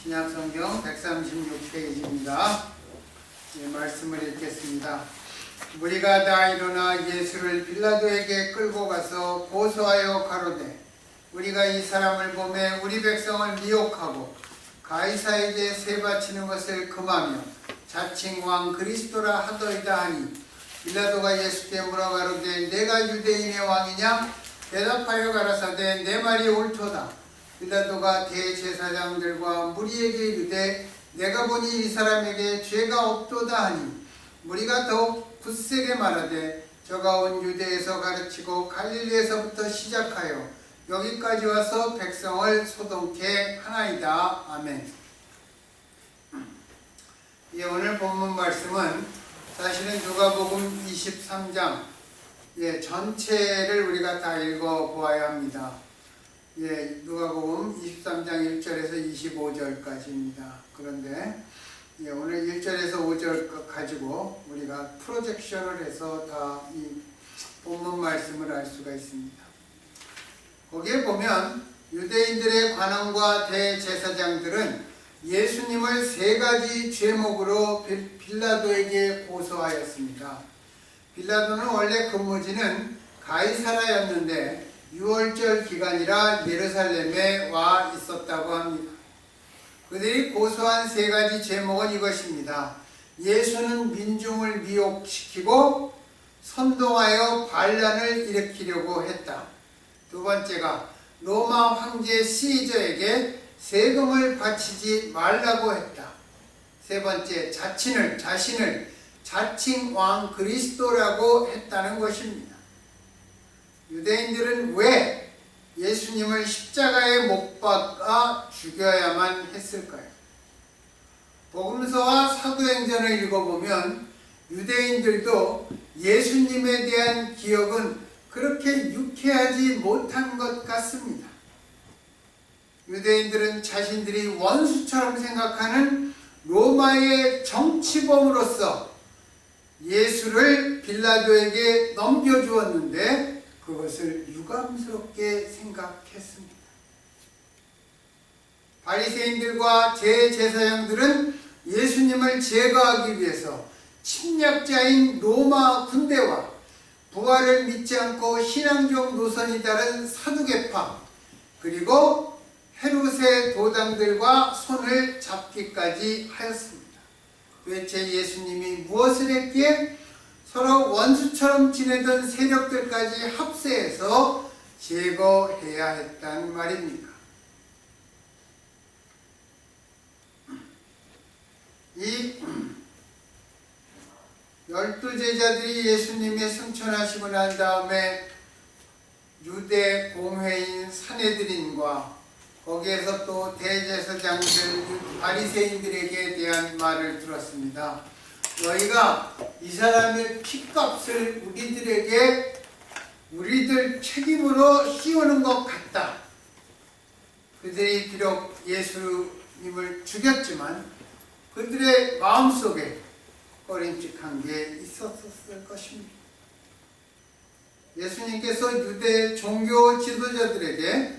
신약성경 136페이지입니다. 말씀을 읽겠습니다. 무리가 다 일어나 예수를 빌라도에게 끌고 가서 고소하여 가로되 우리가 이 사람을 보매 우리 백성을 미혹하고 가이사에게 세 바치는 것을 금하며 자칭 왕 그리스도라 하더이다 하니 빌라도가 예수께 물어 가로되 내가 유대인의 왕이냐? 대답하여 가라사대 내 말이 옳도다. 빌라도가 대제사장들과 무리에게 이르되 내가 보니 이 사람에게 죄가 없도다 하니 무리가 더욱 굳세게 말하되 저가 온 유대에서 가르치고 갈릴리에서부터 시작하여 여기까지 와서 백성을 소동케 하나이다. 아멘. 오늘 본문 말씀은 사실은 누가복음 23장 전체를 우리가 다 읽어보아야 합니다. 누가복음 23장 1절에서 25절까지입니다. 그런데 오늘 1절에서 5절 가지고 우리가 프로젝션을 해서 다 이 본문 말씀을 알 수가 있습니다. 거기에 보면 유대인들의 관원과 대제사장들은 예수님을 세 가지 죄목으로 빌라도에게 고소하였습니다. 빌라도는 원래 근무지는 가이사라였는데 6월절 기간이라 예루살렘에 와 있었다고 합니다. 그들이 고소한 세 가지 제목은 이것입니다. 예수는 민중을 미혹시키고 선동하여 반란을 일으키려고 했다. 두 번째가 로마 황제 시저에게 세금을 바치지 말라고 했다. 세 번째, 자신을 자칭 왕 그리스도라고 했다는 것입니다. 유대인들은 왜 예수님을 십자가에 못 박아 죽여야만 했을까요? 복음서와 사도행전을 읽어보면 유대인들도 예수님에 대한 기억은 그렇게 유쾌하지 못한 것 같습니다. 유대인들은 자신들이 원수처럼 생각하는 로마의 정치범으로서 예수를 빌라도에게 넘겨주었는데 그것을 유감스럽게 생각했습니다. 바리새인들과 제제사장들은 예수님을 제거하기 위해서 침략자인 로마 군대와 부활을 믿지 않고 신앙적 노선이 다른 사두개파 그리고 헤롯의 도당들과 손을 잡기까지 하였습니다. 도대체 예수님이 무엇을 했기에 서로 원수처럼 지내던 세력들까지 합세해서 제거해야 했단 말입니까? 이 12제자들이 예수님이 승천하시고 난 다음에 유대 공회인 산헤드린과 거기에서 또 대제사장들 바리새인들에게 대한 말을 들었습니다. 너희가 이 사람의 핏값을 우리들 책임으로 씌우는 것 같다. 그들이 비록 예수님을 죽였지만 그들의 마음속에 꺼림칙한 게 있었을 것입니다. 예수님께서 유대 종교 지도자들에게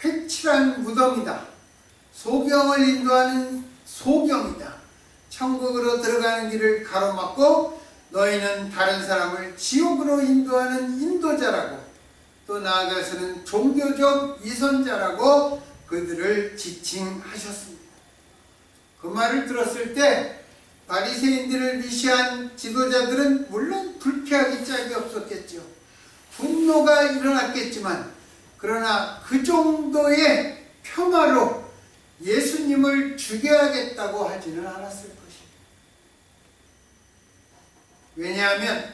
회칠한 무덤이다. 소경을 인도하는 소경이다. 천국으로 들어가는 길을 가로막고 너희는 다른 사람을 지옥으로 인도하는 인도자라고 또 나아가서는 종교적 위선자라고 그들을 지칭하셨습니다. 그 말을 들었을 때 바리새인들을 위시한 지도자들은 물론 불쾌하기 짝이 없었겠죠. 분노가 일어났겠지만 그러나 그 정도의 폄하로 예수님을 죽여야겠다고 하지는 않았을 것입니다. 왜냐하면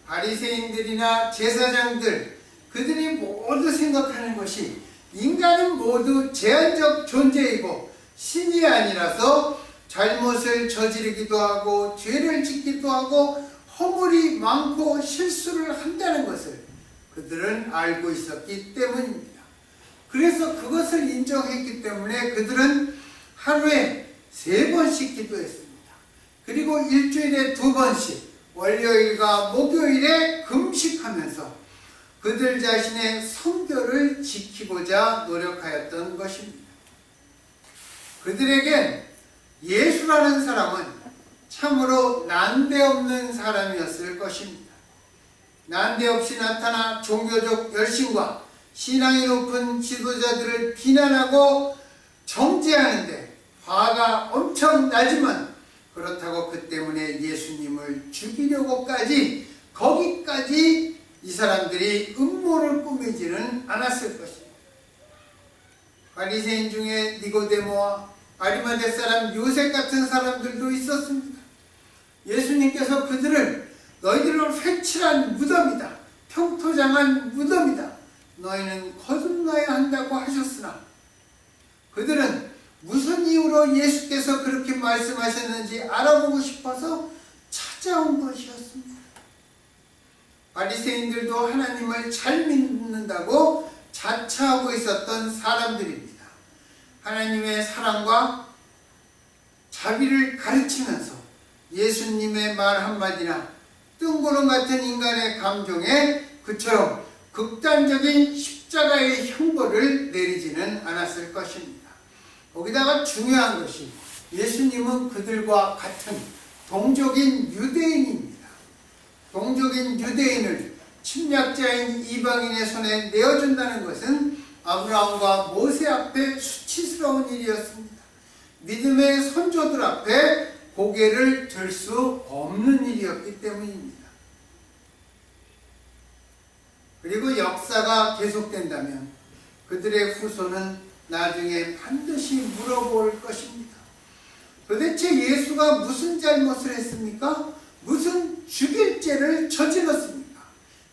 바리새인들이나 제사장들 그들이 모두 생각하는 것이 인간은 모두 제한적 존재이고 신이 아니라서 잘못을 저지르기도 하고 죄를 짓기도 하고 허물이 많고 실수를 한다는 것을 그들은 알고 있었기 때문입니다. 그래서 그것을 인정했기 때문에 그들은 하루에 3번씩 기도했습니다. 그리고 일주일에 2번씩 월요일과 목요일에 금식하면서 그들 자신의 성결을 지키고자 노력하였던 것입니다. 그들에겐 예수라는 사람은 참으로 난데없는 사람이었을 것입니다. 난데없이 나타나 종교적 열심과 신앙이 높은 지도자들을 비난하고 정죄하는데 화가 엄청 나지만, 그렇다고 그 때문에 예수님을 죽이려고까지 거기까지 이 사람들이 음모를 꾸미지는 않았을 것입니다. 바리새인 중에 니고데모와 아리마대 사람 요셉 같은 사람들도 있었습니다. 예수님께서 그들을 너희들을 회칠한 무덤이다, 평토장한 무덤이다, 너희는 거듭나야 한다고 하셨으나 그들은 무슨 이유로 예수께서 그렇게 말씀하셨는지 알아보고 싶어서 찾아온 것이었습니다. 바리새인들도 하나님을 잘 믿는다고 자처하고 있었던 사람들입니다. 하나님의 사랑과 자비를 가르치면서 예수님의 말 한마디나 뜬구름 같은 인간의 감정에 그처럼 극단적인 십자가의 형벌을 내리지는 않았을 것입니다. 거기다가 중요한 것이 예수님은 그들과 같은 동족인 유대인입니다. 동족인 유대인을 침략자인 이방인의 손에 내어준다는 것은 아브라함과 모세 앞에 수치스러운 일이었습니다. 믿음의 선조들 앞에 고개를 들 수 없는 일이었기 때문입니다. 그리고 역사가 계속된다면 그들의 후손은 나중에 반드시 물어볼 것입니다. 도대체 예수가 무슨 잘못을 했습니까? 무슨 죽일 죄를 저질렀습니까?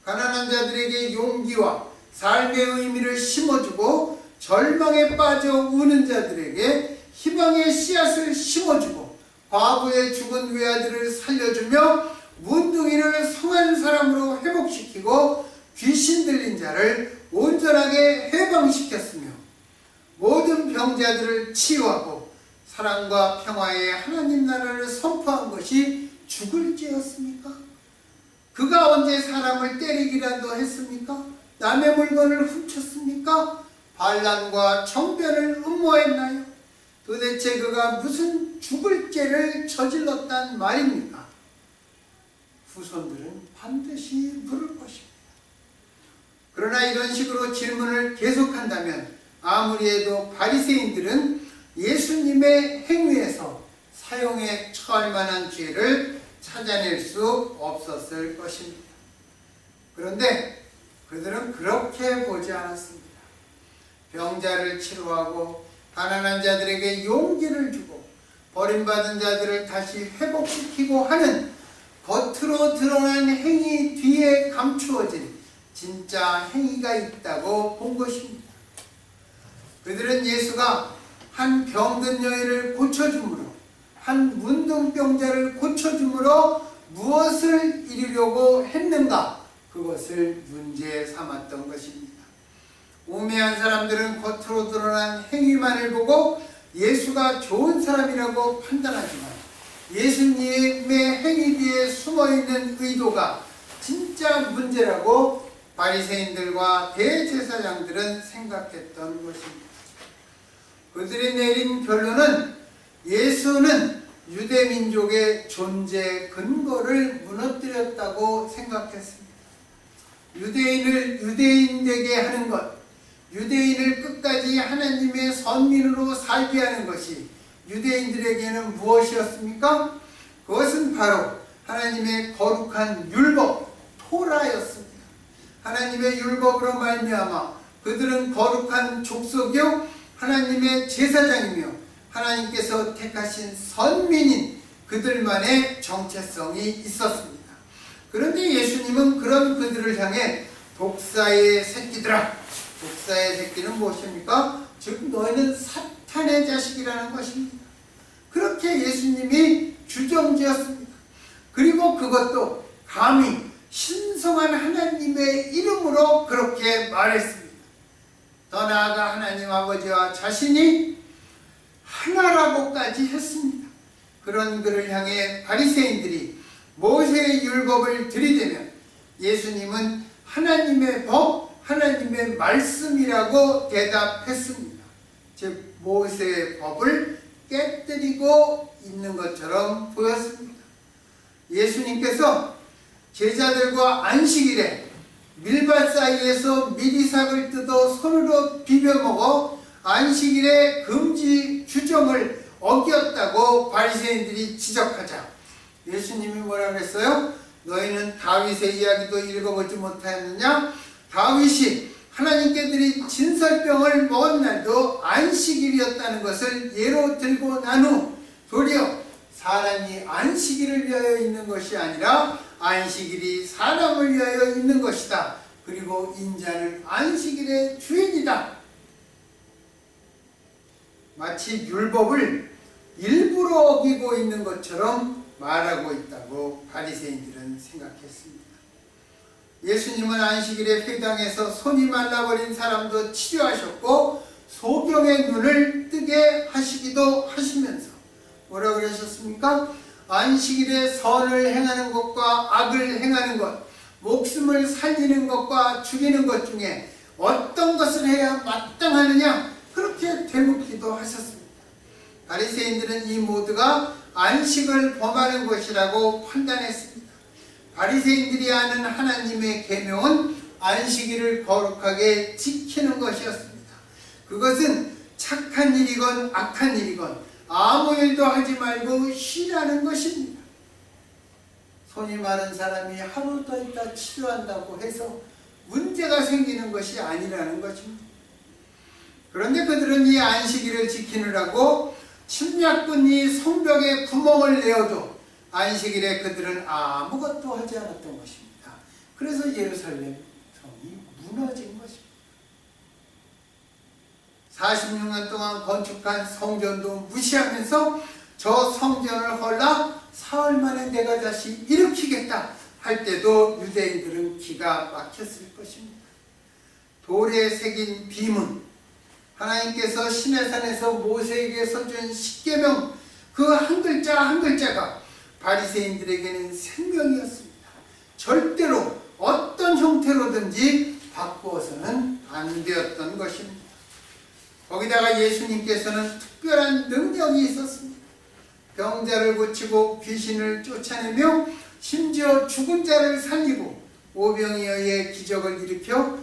가난한 자들에게 용기와 삶의 의미를 심어주고 절망에 빠져 우는 자들에게 희망의 씨앗을 심어주고 과부의 죽은 외아들을 살려주며 문둥이를 성한 사람으로 회복시키고 귀신 들린 자를 온전하게 해방시켰으며 모든 병자들을 치유하고 사랑과 평화의 하나님 나라를 선포한 것이 죽을 죄였습니까? 그가 언제 사람을 때리기라도 했습니까? 남의 물건을 훔쳤습니까? 반란과 정변을 음모했나요? 도대체 그가 무슨 죽을 죄를 저질렀단 말입니까? 후손들은 반드시 물을 것입니다. 그러나 이런 식으로 질문을 계속한다면 아무리 해도 바리새인들은 예수님의 행위에서 사형에 처할 만한 죄를 찾아낼 수 없었을 것입니다. 그런데 그들은 그렇게 보지 않았습니다. 병자를 치료하고 가난한 자들에게 용기를 주고 버림받은 자들을 다시 회복시키고 하는 겉으로 드러난 행위 뒤에 감추어진 진짜 행위가 있다고 본 것입니다. 그들은 예수가 한 병든 여인을 고쳐줌으로, 한 문둥병자를 고쳐줌으로 무엇을 이루려고 했는가? 그것을 문제 삼았던 것입니다. 우매한 사람들은 겉으로 드러난 행위만을 보고 예수가 좋은 사람이라고 판단하지만 예수님의 행위 뒤에 숨어있는 의도가 진짜 문제라고 바리새인들과 대제사장들은 생각했던 것입니다. 그들이 내린 결론은 예수는 유대민족의 존재 근거를 무너뜨렸다고 생각했습니다. 유대인을 유대인 되게 하는 것, 유대인을 끝까지 하나님의 선민으로 살게 하는 것이 유대인들에게는 무엇이었습니까? 그것은 바로 하나님의 거룩한 율법, 토라였습니다. 하나님의 율법으로 말미암아 그들은 거룩한 족속이요 하나님의 제사장이며 하나님께서 택하신 선민인 그들만의 정체성이 있었습니다. 그런데 예수님은 그런 그들을 향해 독사의 새끼들아, 독사의 새끼는 무엇입니까? 즉 너희는 사탄의 자식이라는 것입니다. 그렇게 예수님이 규정지었습니다. 그리고 그것도 감히 신성한 하나님의 이름으로 그렇게 말했습니다. 더 나아가 하나님 아버지와 자신이 하나라고까지 했습니다. 그런 그를 향해 바리새인들이 모세의 율법을 들이대면 예수님은 하나님의 법, 하나님의 말씀이라고 대답했습니다. 즉 모세의 법을 깨뜨리고 있는 것처럼 보였습니다. 예수님께서 제자들과 안식일에 밀밭 사이에서 미리삭을 뜯어 손으로 비벼 먹어 안식일의 금지 규정을 어겼다고 바리새인들이 지적하자 예수님이 뭐라 그랬어요? 너희는 다윗의 이야기도 읽어보지 못하였느냐? 다윗이 하나님께 드린 진설병을 먹은 날도 안식일이었다는 것을 예로 들고 난 후 도리어 사람이 안식일을 위하여 있는 것이 아니라 안식일이 사람을 위하여 있는 것이다. 그리고 인자는 안식일의 주인이다. 마치 율법을 일부러 어기고 있는 것처럼 말하고 있다고 바리새인들은 생각했습니다. 예수님은 안식일에 회당에서 손이 말라버린 사람도 치료하셨고 소경의 눈을 뜨게 하시기도 하시면서 뭐라고 그러셨습니까? 안식일에 선을 행하는 것과 악을 행하는 것, 목숨을 살리는 것과 죽이는 것 중에 어떤 것을 해야 마땅하느냐 그렇게 되묻기도 하셨습니다. 바리새인들은 이 모두가 안식을 범하는 것이라고 판단했습니다. 바리새인들이 아는 하나님의 계명은 안식일을 거룩하게 지키는 것이었습니다. 그것은 착한 일이건 악한 일이건 아무 일도 하지 말고 쉬라는 것입니다. 손이 마른 사람이 하루 더 있다 치료한다고 해서 문제가 생기는 것이 아니라는 것입니다. 그런데 그들은 이 안식일을 지키느라고 침략군이 성벽에 구멍을 내어도 안식일에 그들은 아무것도 하지 않았던 것입니다. 그래서 예루살렘 성이 무너진 것입니다. 46년 동안 건축한 성전도 무시하면서 저 성전을 헐라 사흘 만에 내가 다시 일으키겠다 할 때도 유대인들은 기가 막혔을 것입니다. 돌에 새긴 비문, 하나님께서 시내산에서 모세에게서 준 십계명 그 한 글자 한 글자가 바리새인들에게는 생명이었습니다. 절대로 어떤 형태로든지 바꾸어서는 안 되었던 것입니다. 거기다가 예수님께서는 특별한 능력이 있었습니다. 병자를 고치고 귀신을 쫓아내며 심지어 죽은 자를 살리고 오병이어의 기적을 일으켜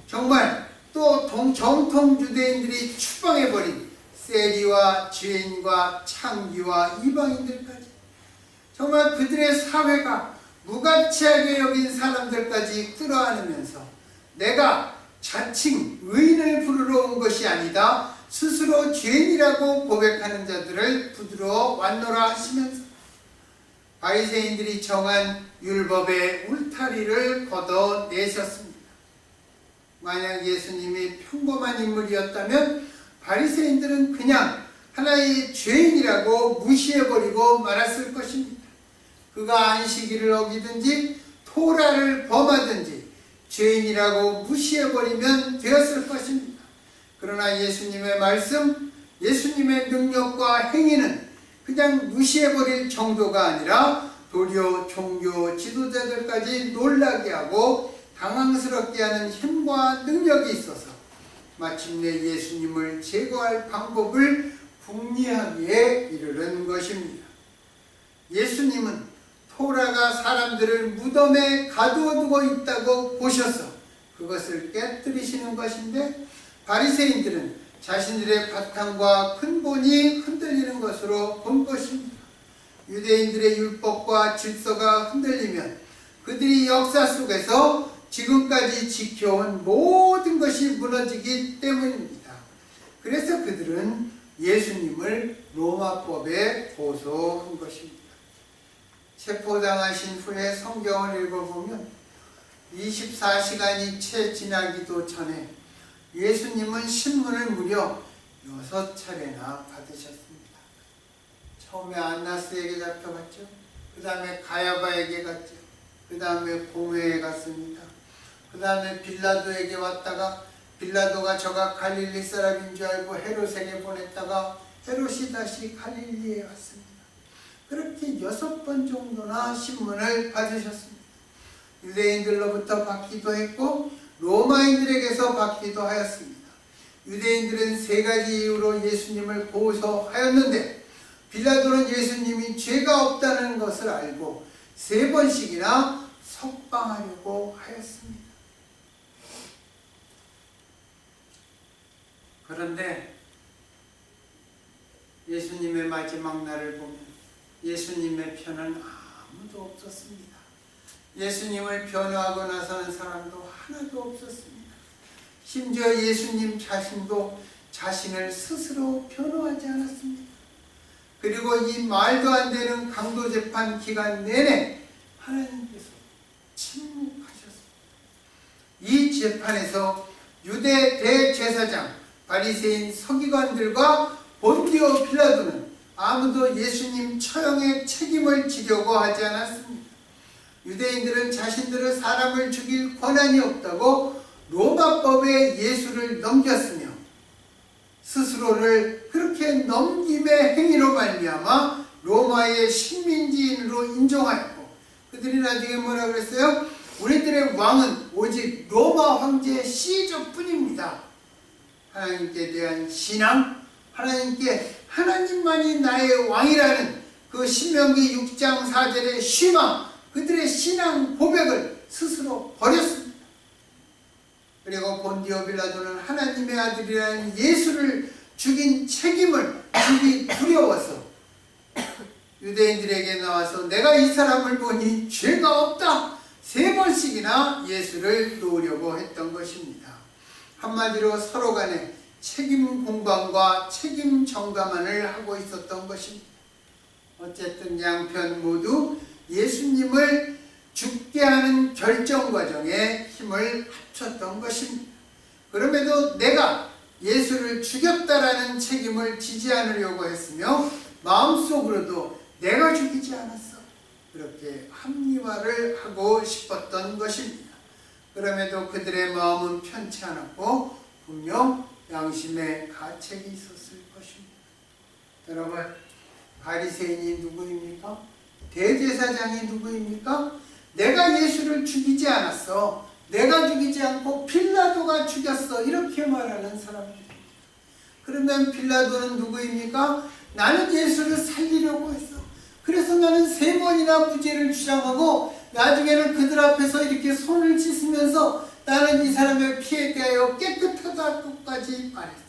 정말 또 정통 유대인들이 추방해버린 세리와 죄인과 창기와 이방인들까지 정말 그들의 사회가 무가치하게 여긴 사람들까지 끌어안으면서 내가 자칭 의인을 부르러 온 것이 아니다 스스로 죄인이라고 고백하는 자들을 부드러워 완노라 하시면서 바리새인들이 정한 율법의 울타리를 걷어내셨습니다. 만약 예수님이 평범한 인물이었다면 바리새인들은 그냥 하나의 죄인이라고 무시해버리고 말았을 것입니다. 그가 안식일을 어기든지 토라를 범하든지 죄인이라고 무시해버리면 되었을 것입니다. 그러나 예수님의 말씀, 예수님의 능력과 행위는 그냥 무시해버릴 정도가 아니라 도리어 종교 지도자들까지 놀라게 하고 당황스럽게 하는 힘과 능력이 있어서 마침내 예수님을 제거할 방법을 궁리하기에 이르는 것입니다. 예수님은 토라가 사람들을 무덤에 가두어두고 있다고 보셔서 그것을 깨뜨리시는 것인데 바리새인들은 자신들의 바탕과 근본이 흔들리는 것으로 본 것입니다. 유대인들의 율법과 질서가 흔들리면 그들이 역사 속에서 지금까지 지켜온 모든 것이 무너지기 때문입니다. 그래서 그들은 예수님을 로마법에 고소한 것입니다. 체포당하신 후에 성경을 읽어보면 24시간이 채 지나기도 전에 예수님은 신문을 무려 6차례나 받으셨습니다. 처음에 안나스에게 잡혀갔죠. 그 다음에 가야바에게 갔죠. 그 다음에 고메에 갔습니다. 그 다음에 빌라도에게 왔다가 빌라도가 저가 갈릴리 사람인 줄 알고 헤롯에게 보냈다가 헤롯이 다시 갈릴리에 왔습니다. 그렇게 6번 정도나 신문을 받으셨습니다. 유대인들로부터 받기도 했고 로마인들에게서 받기도 하였습니다. 유대인들은 세 가지 이유로 예수님을 고소하였는데 빌라도는 예수님이 죄가 없다는 것을 알고 세 번씩이나 석방하려고 하였습니다. 그런데 예수님의 마지막 날을 보면 예수님의 편은 아무도 없었습니다. 예수님을 변호하고 나서는 사람도 하나도 없었습니다. 심지어 예수님 자신도 자신을 스스로 변호하지 않았습니다. 그리고 이 말도 안 되는 강도 재판 기간 내내 하나님께서 침묵하셨습니다. 이 재판에서 유대 대제사장, 바리새인 서기관들과 본디오 빌라도는 아무도 예수님 처형의 책임을 지려고 하지 않았습니다. 유대인들은 자신들은 사람을 죽일 권한이 없다고 로마법에 예수를 넘겼으며 스스로를 그렇게 넘김의 행위로 말미암아 로마의 식민지인으로 인정하였고, 그들이 나중에 뭐라 그랬어요? 우리들의 왕은 오직 로마 황제 시저뿐입니다. 하나님께 대한 신앙, 하나님께 하나님만이 나의 왕이라는 그 신명기 6장 4절의 신앙, 그들의 신앙 고백을 스스로 버렸습니다. 그리고 본디오 빌라도는 하나님의 아들이라는 예수를 죽인 책임을 지기 두려워서 유대인들에게 나와서 내가 이 사람을 보니 죄가 없다, 세 번씩이나 예수를 놓으려고 했던 것입니다. 한마디로 서로 간에 책임 공방과 책임 정담만을 하고 있었던 것입니다. 어쨌든 양편 모두 예수님을 죽게 하는 결정 과정에 힘을 합쳤던 것입니다. 그럼에도 내가 예수를 죽였다라는 책임을 지지 않으려고 했으며 마음속으로도 내가 죽이지 않았어, 그렇게 합리화를 하고 싶었던 것입니다. 그럼에도 그들의 마음은 편치 않았고 분명 양심의 가책이 있었을 것입니다. 여러분, 바리새인이 누구입니까? 대제사장이 누구입니까? 내가 예수를 죽이지 않았어, 내가 죽이지 않고 빌라도가 죽였어, 이렇게 말하는 사람들입니다. 그러면 빌라도는 누구입니까? 나는 예수를 살리려고 했어, 그래서 나는 세 번이나 무죄를 주장하고 나중에는 그들 앞에서 이렇게 손을 씻으면서 나는 이 사람의 피에 대하여 깨끗하다고까지 말했어.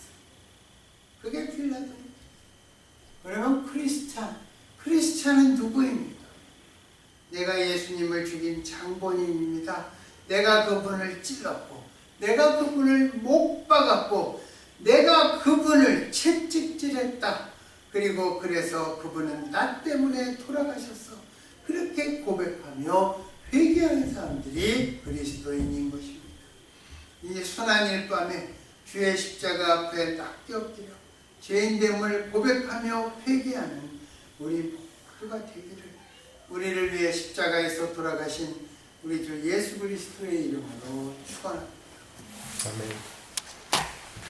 그게 빌라도입니다. 그러면 크리스찬은 누구입니까? 내가 예수님을 죽인 장본인입니다. 내가 그분을 찔렀고, 내가 그분을 못 박았고, 내가 그분을 채찍질했다. 그리고 그래서 그분은 나 때문에 돌아가셨어. 그렇게 고백하며 회개하는 사람들이 그리스도인인 것입니다. 이 순환일 밤에 주의 십자가 앞에 딱 엎드려 죄인됨을 고백하며 회개하는 우리 모두가 되기를 우리를 위해 십자가에서 돌아가신 우리 주 예수 그리스도의 이름으로 축원합니다. 아멘.